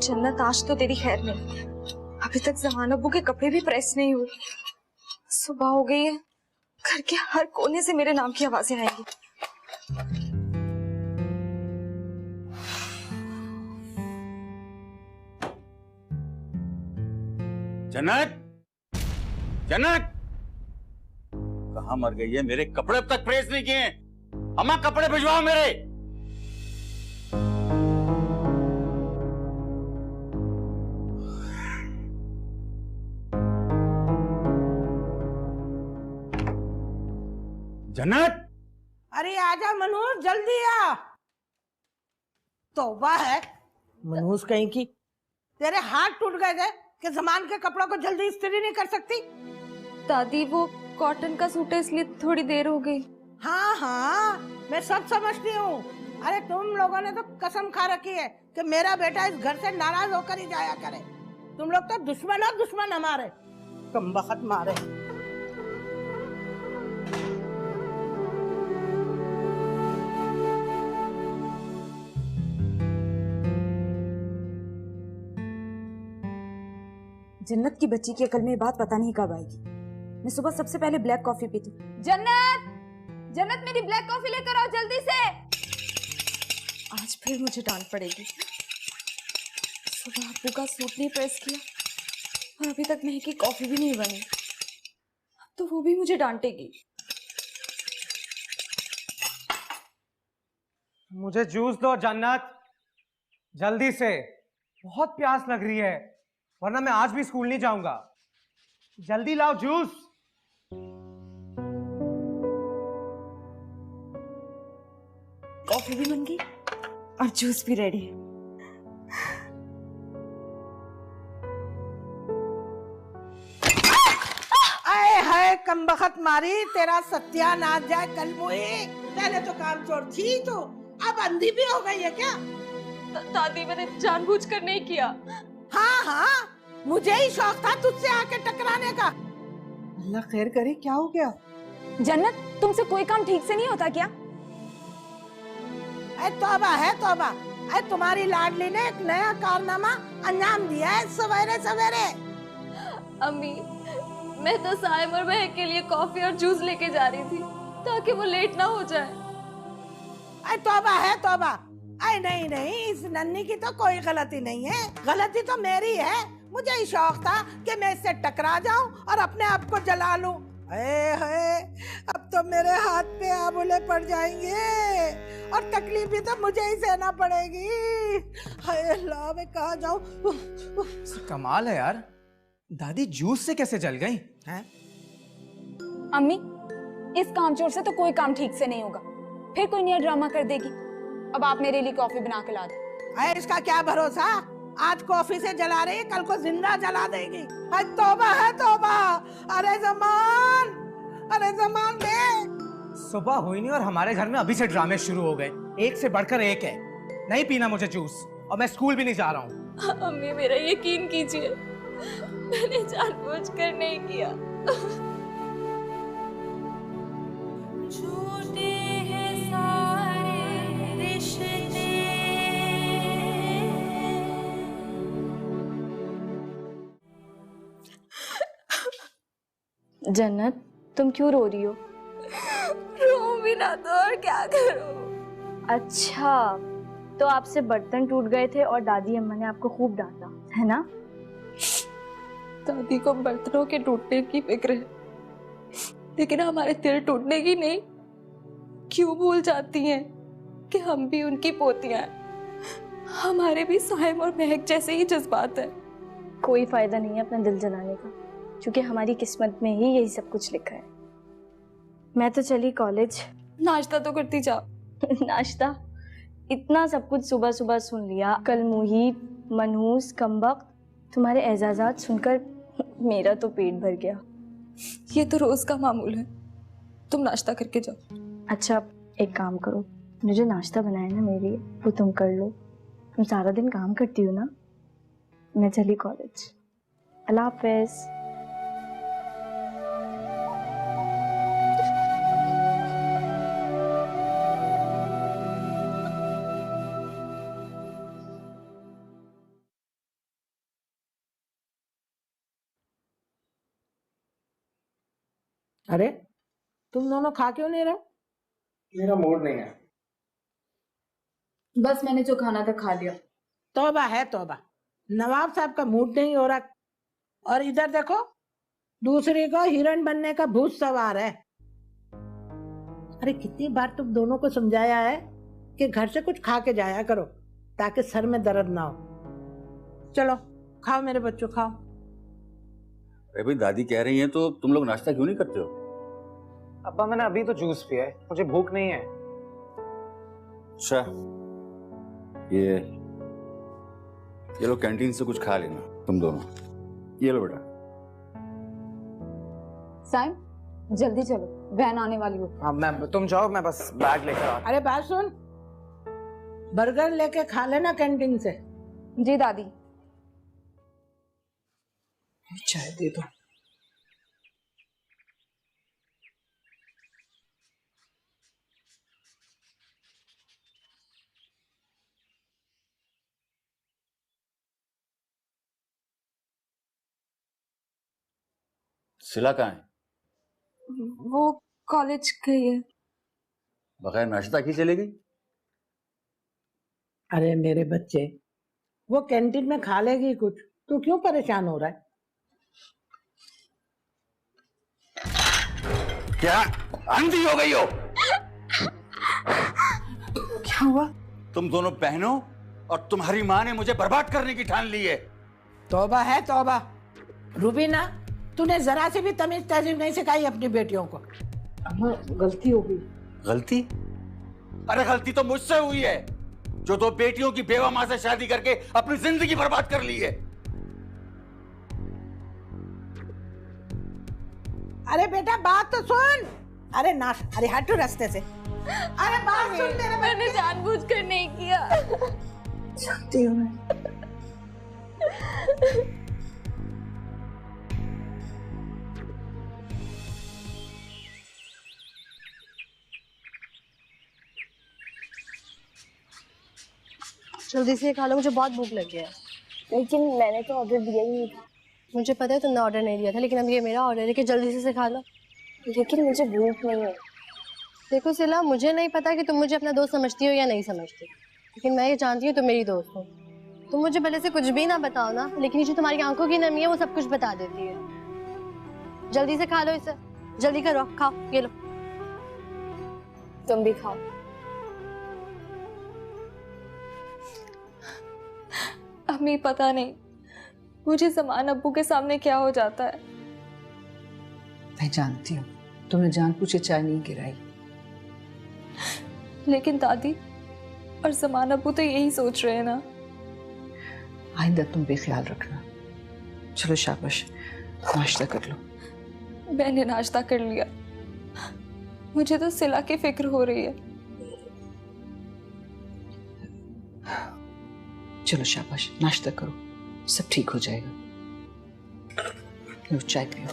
जन्नत आज तो तेरी खैर नहीं। अभी तक जमान अब्बू के कपड़े भी प्रेस नहीं हुए। सुबह हो गई है, घर के हर कोने से मेरे नाम की आवाजें आएंगी। जन्नत, जन्नत कहाँ मर गई है? मेरे कपड़े अब तक प्रेस नहीं किए। अम्मा कपड़े भिजवाओ मेरे। जन्नत, अरे आजा मनोज, जल्दी आ। तौबा है मनोज कहीं की, तेरे हाथ टूट गए थे कि जमान के कपड़ों को जल्दी इस्त्री नहीं कर सकती। दादी वो कॉटन का सूट है इसलिए थोड़ी देर हो गई। हाँ हाँ, मैं सब समझती हूँ। अरे तुम लोगों ने तो कसम खा रखी है कि मेरा बेटा इस घर से नाराज होकर ही जाया करे। तुम लोग तो दुश्मन हो, दुश्मन हमारे, कमबख्त मारे। जन्नत की बच्ची की अकल में ये बात पता नहीं कब आएगी। मैं सुबह सबसे पहले ब्लैक कॉफी पीती। जन्नत, जन्नत मेरी ब्लैक कॉफी लेकर आओ जल्दी से। आज फिर मुझे डांट पड़ेगी। सुबह अब्बू का सूट नहीं प्रेस किया और अभी तक महकी कॉफी भी नहीं बनी, अब तो वो भी मुझे डांटेगी। मुझे जूस दो जन्नत, जल्दी से, बहुत प्यास लग रही है, वरना मैं आज भी स्कूल नहीं जाऊंगा। जल्दी लाओ जूस। कॉफी भी बन गई और जूस भी रेडी। आए हाय कमबख्त मारी, तेरा सत्यानाश जाए कल मुई। पहले तो काम चोर थी तो अब अंधी भी हो गई है क्या? दादी मैंने जानबूझकर नहीं किया। हाँ हाँ, मुझे ही शौक था तुझसे आके टकराने का। अल्लाह खैर करे, क्या हो गया? जन्नत, तुमसे कोई काम ठीक से नहीं होता क्या? अरे तौबा है तौबा। अरे तुम्हारी लाडली ने एक नया कारनामा अंजाम दिया है सवेरे सवेरे। अम्मी, मैं तो साइम और महक के लिए कॉफी और जूस लेके जा रही थी ताकि वो लेट ना हो जाए। अरे तौबा है तौबा। अरे नहीं नहीं, इस नन्ही की तो कोई गलती नहीं है, गलती तो मेरी है। मुझे ही शौक था कि मैं इससे टकरा जाऊं और अपने आप को जला लूं। अब तो मेरे हाथ पे आबुले पड़ जाएंगे और तकलीफ भी तो मुझे ही सहना पड़ेगी। हाय अल्लाह, मैं कहाँ जाऊं? कमाल है यार, दादी जूस से कैसे जल गई हैं? अम्मी, इस कामचोर से तो कोई काम ठीक से नहीं होगा, फिर कोई नया ड्रामा कर देगी। अब आप मेरे लिए कॉफी बना के ला दो। अरे इसका क्या भरोसा, आज कॉफी से जला रही, कल को जिंदा जला देगी। अरे तौबा है तौबा। अरे जमान, अरे जमान दे। सुबह हुई नहीं और हमारे घर में अभी से ड्रामे शुरू हो गए, एक से बढ़कर एक है। नहीं पीना मुझे जूस, और मैं स्कूल भी नहीं जा रहा हूँ। अम्मी मेरा यकीन कीजिए, मैंने जानबूझकर नहीं किया। झूठे हैं सारे रिश्ते। जन्नत, तुम क्यों रो रही हो? रो भी ना तो और क्या करूं? अच्छा, तो आपसे बर्तन टूट गए थे और दादी अम्मा ने आपको खूब डांटा है ना? दादी को बर्तनों के टूटने की फिक्र है, लेकिन हमारे दिल टूटने की नहीं। क्यों भूल जाती हैं कि हम भी उनकी पोतियां हैं। हमारे भी साहिम और महक जैसे ही जज्बात है। कोई फायदा नहीं है अपना दिल जलाने का, क्योंकि हमारी किस्मत में ही यही सब कुछ लिखा है। मैं तो चली कॉलेज। नाश्ता तो करती जाओ। नाश्ता? इतना सब कुछ सुबह सुबह सुन लिया, कल मुहीब, मनहूस, कमबख्त, तुम्हारे एजाजात सुनकर मेरा तो पेट भर गया। ये तो रोज का मामूल है, तुम नाश्ता करके जाओ। अच्छा, एक काम करो, मुझे नाश्ता बनाया ना मेरे लिए, वो तुम कर लो। तुम सारा दिन काम करती हो ना। मैं चली कॉलेज। अल्लाह हाफिज। अरे तुम दोनों खा क्यों नहीं रहे? मेरा मूड नहीं है। बस मैंने जो खाना था खा लिया। तौबा है तौबा, नवाब साहब का मूड नहीं हो रहा, और इधर देखो दूसरे को हिरण बनने का भूत सवार है। अरे कितनी बार तुम दोनों को समझाया है कि घर से कुछ खा के जाया करो ताकि सर में दर्द ना हो। चलो खाओ मेरे बच्चों, खाओ। अरे भाई, दादी कह रही हैं तो तुम लोग नाश्ता क्यों नहीं करते हो? अब्बा मैंने अभी तो जूस पिया है, मुझे भूख नहीं है। अच्छा, ये लो कैंटीन से कुछ खा लेना तुम दोनों। ये लो बेटा। साइम जल्दी चलो, वैन आने वाली हो। हाँ तुम जाओ, मैं बस बैग लेकर आता अरे बात सुन, बर्गर लेके खा लेना कैंटीन से। जी दादी। चाय दे दो। सिला कहाँ है? वो कॉलेज गई है। बगैर नाश्ता की चली गई? अरे मेरे बच्चे, वो कैंटीन में खा लेगी कुछ, तू क्यों परेशान हो रहा है? क्या अंधी हो गई हो? क्या हुआ? तुम दोनों बहनों और तुम्हारी माँ ने मुझे बर्बाद करने की ठान ली है। तौबा है तौबा। रूबीना, तूने जरा से भी तमीज तहजीब नहीं सिखाई अपनी बेटियों को। अम्मा गलती हो गई। गलती? अरे गलती तो मुझसे हुई है, जो दो बेटियों की बेवा माँ से शादी करके अपनी जिंदगी बर्बाद कर ली है। अरे बेटा बात तो सुन। अरे नाश, अरे हटो रास्ते से। अरे बात सुन मेरे। मैंने जानबूझकर नहीं किया। जानती हूँ मैं। जल्दी से खा लो, मुझे बहुत भूख लगी है। लेकिन मैंने तो ऑर्डर दिया ही नहीं था। मुझे पता है तुमने ऑर्डर नहीं दिया था, लेकिन अब ये मेरा ऑर्डर है कि जल्दी से खा लो। लेकिन मुझे भूख नहीं है। देखो सिला, मुझे नहीं पता कि तुम मुझे अपना दोस्त समझती हो या नहीं समझती, लेकिन मैं ये जानती हूँ तुम मेरी दोस्त हो। तुम मुझे भले से कुछ भी ना बताओ ना, लेकिन ये जो तुम्हारी आंखों की नमी है वो सब कुछ बता देती है। जल्दी से खा लो इसे, जल्दी करो, खाओ, ये लो। तुम भी खाओ। अम्मी पता नहीं मुझे समान अब्बू के सामने क्या हो जाता है। मैं जानती हूँ तुमने जानबूझ चाय नहीं गिराई, लेकिन दादी और समान अब्बू तो यही सोच रहे हैं ना। आइंदा तुम बेख्याल रखना। चलो शाबाश, नाश्ता कर लो। मैंने नाश्ता कर लिया, मुझे तो सिला की फिक्र हो रही है। चलो शाबाश, नाश्ता करो, सब ठीक हो जाएगा। लो चाय पियो।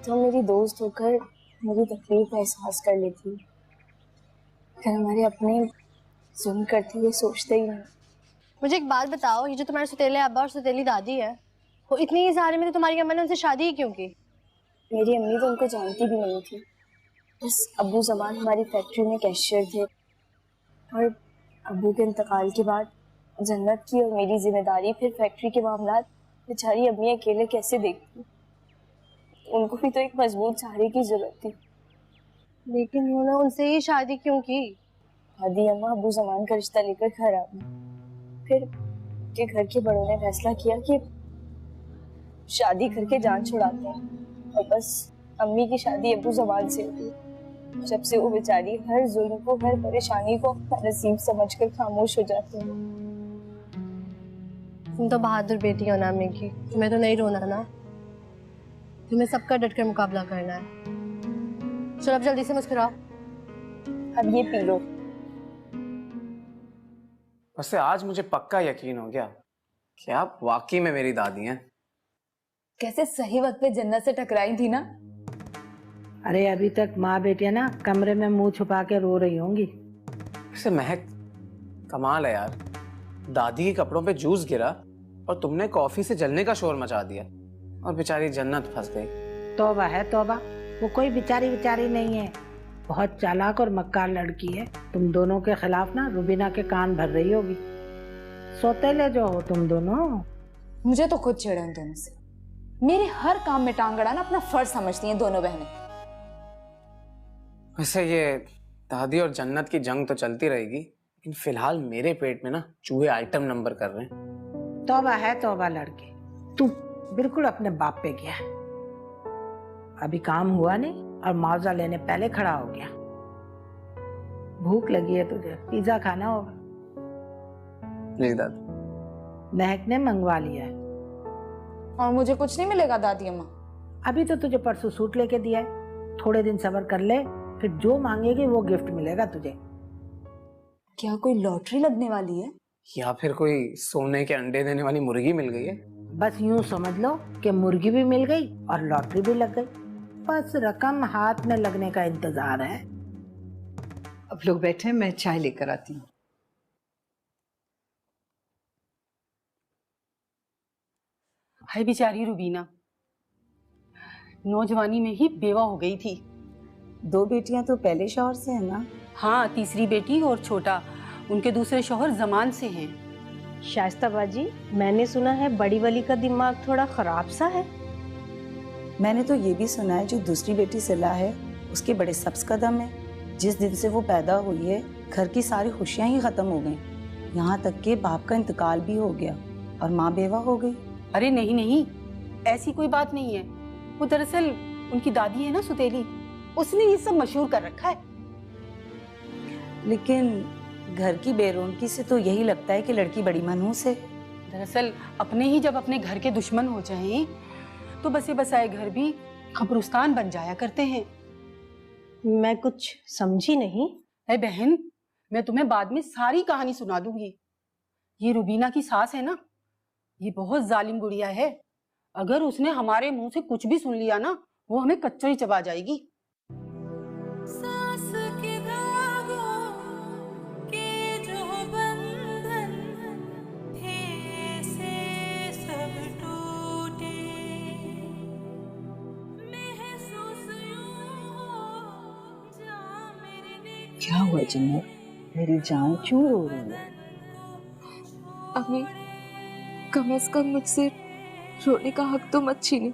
तुम मेरी दोस्त होकर मेरी तकलीफ का एहसास कर लेती, फिर हमारे अपने जुल्म करते हुए सोचते ही नहीं। मुझे एक बात बताओ, ये जो तुम्हारे सौतेले अब्बा और सौतेली दादी है, वो इतनी ही सारे में तो तुम्हारी अम्मा ने उनसे शादी ही क्यों की? मेरी अम्मी तो उनको जानती भी नहीं थी। बस अब्बू जमान हमारी फैक्ट्री में कैशियर थे, और अब्बू के इंतकाल के बाद जन्नत की और मेरी जिम्मेदारी, फिर फैक्ट्री के मामलात बेचारी अम्मी अकेले कैसे देखती। उनको भी तो एक मजबूत सहारे की जरूरत थी। लेकिन उन्होंने उनसे ही शादी क्यों की? दादी अम्मा अब्बू जमान का रिश्ता लेकर घर आ गई। फिर के घर के बड़ों ने फैसला किया कि शादी करके जान छुड़ाते हैं, और बस अम्मी की शादी अब्बू जमान से हुई। जब से वो बेचारी हर जुल्म को, हर परेशानी को नसीब समझकर खामोश हो जाती है। तुम तो बहादुर बेटी हो ना अम्मी की, तुम्हें तो नहीं रोना ना, तुम्हें सबका डटकर मुकाबला करना है। चलो अब जल्दी से मुस्कुराओ। अब ये पी लो। वैसे आज मुझे पक्का यकीन हो गया कि आप वाकई में मेरी दादी हैं। कैसे सही वक्त पे जन्नत से टकराई थी ना। अरे अभी तक माँ बेटियां ना कमरे में मुंह छुपा के रो रही होंगी। वैसे महक, कमाल है यार, दादी के कपड़ों पे जूस गिरा और तुमने कॉफी से जलने का शोर मचा दिया और बेचारी जन्नत फंस गई। तौबा है तौबा, वो कोई बेचारी नहीं है, बहुत चालाक और मक्कार लड़की है। तुम दोनों के खिलाफ ना रुबीना के कान भर रही होगी। सौतेले जो हो तुम दोनों। मुझे तो खुद चिढ़ है इन दोनों से। मेरे हर काम में टांग अड़ाना अपना फर्ज समझती हैं दोनों बहनें। वैसे ये दादी और जन्नत की जंग तो चलती रहेगी, लेकिन फिलहाल मेरे पेट में ना चूहे आइटम नंबर कर रहे हैं। तौबा है तौबा लड़के, तू बिल्कुल अपने बाप पे गया है। अभी काम हुआ नहीं और मुआवजा लेने पहले खड़ा हो गया। भूख लगी है तुझे, पिज्जा खाना होगा। जी दादी। महक ने मंगवा लिया है। और मुझे कुछ नहीं मिलेगा दादी अम्मा? अभी तो तुझे परसों सूट लेके दिया है, थोड़े दिन सब्र कर ले, फिर जो मांगेगी वो गिफ्ट मिलेगा तुझे। क्या कोई लॉटरी लगने वाली है? या फिर कोई सोने के अंडे देने वाली मुर्गी मिल गई है? बस यूं समझ लो कि मुर्गी भी मिल गई और लॉटरी भी लग गई, बस रकम हाथ में लगने का इंतजार है। अब लोग बैठे, मैं चाय लेकर आती हूँ। हाय बेचारी रुबीना, नौजवानी में ही बेवा हो गई थी। 2 बेटियां तो पहले शौहर से है ना? हाँ, तीसरी बेटी और छोटा उनके दूसरे शौहर जमान से हैं। शाइस्ता बाजी, मैंने सुना है बड़ी वाली का दिमाग थोड़ा खराब सा है। मैंने तो ये भी सुना है जो दूसरी बेटी सिला है उसके बड़े सब्ज कदम है। जिस दिन से वो पैदा हुई है घर की सारी खुशियां ही खत्म हो गई, यहाँ तक कि बाप का इंतकाल भी हो गया और माँ बेवा हो गई। अरे नहीं नहीं, ऐसी कोई बात नहीं है। वो दरअसल उनकी दादी है ना सुतेली, उसने ये सब मशहूर कर रखा है। लेकिन घर की बेरौनकी से तो यही लगता है कि लड़की बड़ी मनहूस है। दरअसल अपने ही जब अपने घर के दुश्मन हो जाएं, तो बसे बसाए घर भी कब्रिस्तान बन जाया करते हैं। मैं कुछ समझी नहीं। है बहन, मैं तुम्हें बाद में सारी कहानी सुना दूंगी। ये रुबीना की सास है ना, ये बहुत जालिम गुड़िया है। अगर उसने हमारे मुंह से कुछ भी सुन लिया ना, वो हमें कच्चा ही चबा जाएगी। क्या हुआ जन्नत, मेरी जान क्यों रो रही है? अम्मी, कम से कम मुझसे रोने का हक तो मत छीने।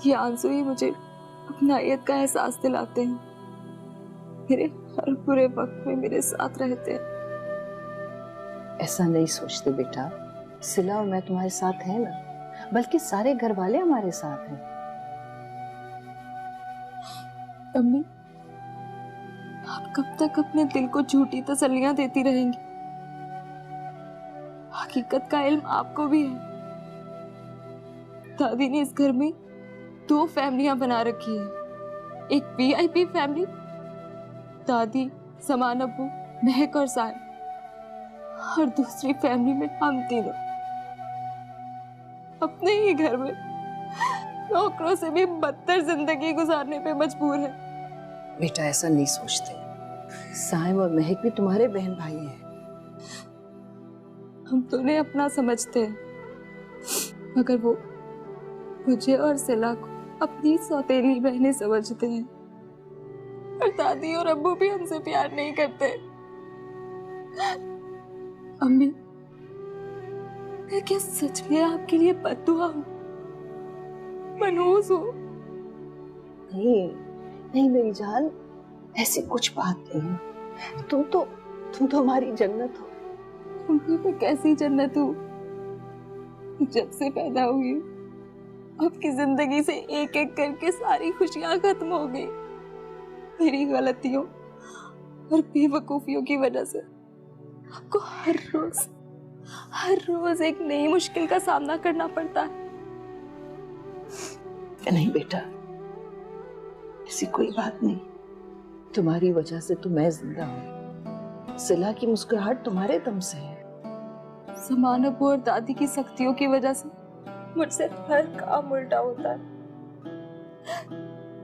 ये आंसू ही मुझे अपनायत का एहसास दिलाते हैं। मेरे हर बुरे वक्त में मेरे साथ रहते हैं। ऐसा नहीं सोचते बेटा, सिला और मैं तुम्हारे साथ हैं ना, बल्कि सारे घर वाले हमारे साथ हैं। अम्मी, आप कब तक अपने दिल को झूठी तसल्लियां देती रहेंगी? हकीकत का इल्म आपको भी है। दादी ने इस घर में 2 फैमिलियां बना रखी है। एक वीआईपी फैमिली, दादी, समान अब्बू, महक और साय, और दूसरी फैमिली में हम तीनों अपने ही घर में नौकरों से भी बदतर जिंदगी गुजारने पे मजबूर है। बेटा ऐसा नहीं सोचते, साइम और महक भी तुम्हारे बहन भाई हैं। हम तो उन्हें अपना समझते हैं, मगर वो मुझे और सिला को अपनी सौतेली बहनें समझते हैं। और दादी और अब्बू भी हमसे प्यार नहीं करते। अम्मी, मैं क्या सच में आपके लिए बद्दुआ हूँ, मनहूस हूँ? नहीं नहीं मेरी जान, ऐसी कुछ बात नहीं है। तुम तो हमारी जन्नत हो। उनकी मैं कैसी जन्नत हूँ? जब से पैदा हुई आपकी जिंदगी से एक एक करके सारी खुशियां खत्म हो गई। मेरी गलतियों और बेवकूफियों की वजह से आपको हर रोज एक नई मुश्किल का सामना करना पड़ता है। नहीं बेटा, ऐसी कोई बात नहीं। तुम्हारी वजह से तो मैं जिंदा हूँ। सिला की मुस्कुराहट तुम्हारे दम से है। समान अब्बू और दादी की सख्तियों की वजह से मुझसे हर काम उल्टा होता है,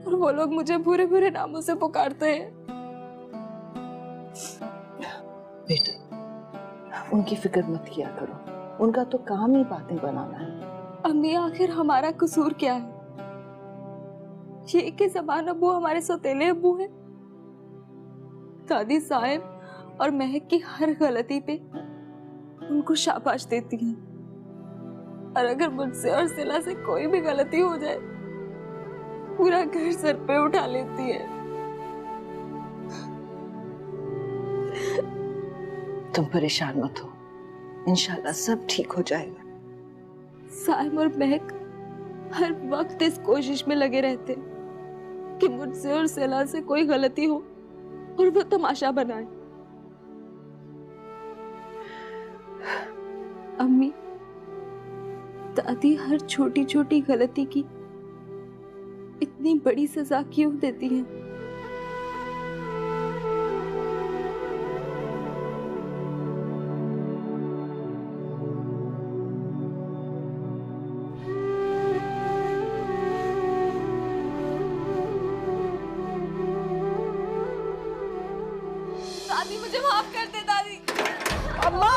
और वो लोग मुझे बुरे बुरे नामों से पुकारते हैं। बेटा, उनकी फिक्र मत किया करो। उनका तो काम ही बातें बनाना है। अम्मी आखिर हमारा कसूर क्या है? ये कि ज़मान अब्बू हमारे सौतेले अब्बू हैं। दादी साहिब और महक की हर गलती पे उनको शाबाश देती हैं, और अगर मुझसे और सिला से कोई भी गलती हो जाए पूरा घर सर पे उठा लेती है। तुम परेशान मत हो, इंशाल्लाह सब ठीक हो जाएगा। साहिब और महक हर वक्त इस कोशिश में लगे रहते हैं कि मुझसे और सिला से कोई गलती हो और वो तमाशा बनाए। अम्मी, दादी हर छोटी छोटी गलती की इतनी बड़ी सजा क्यों देती हैं? दादी मुझे माफ कर दे दादी। अम्मा,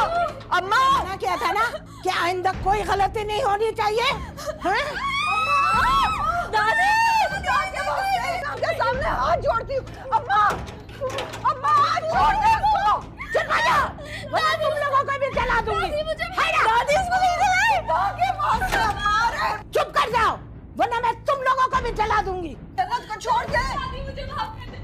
अम्मा ना क्या था ना कि आइंदा कोई गलती नहीं होनी चाहिए। हैं? दादी, आपके सामने हाथ जोड़ती हूँ। अम्मा, अम्मा हाथ छोड़ दे उसको। चल जा, वरना तुम लोगों को भी जला दूंगी। दादी इसको नहीं जलाए। चुप कर जाओ, वरना मैं तुम लोगों को भी जला दूंगी। जन्नत को छोड़ दे। दादी मुझे माफ कर दे।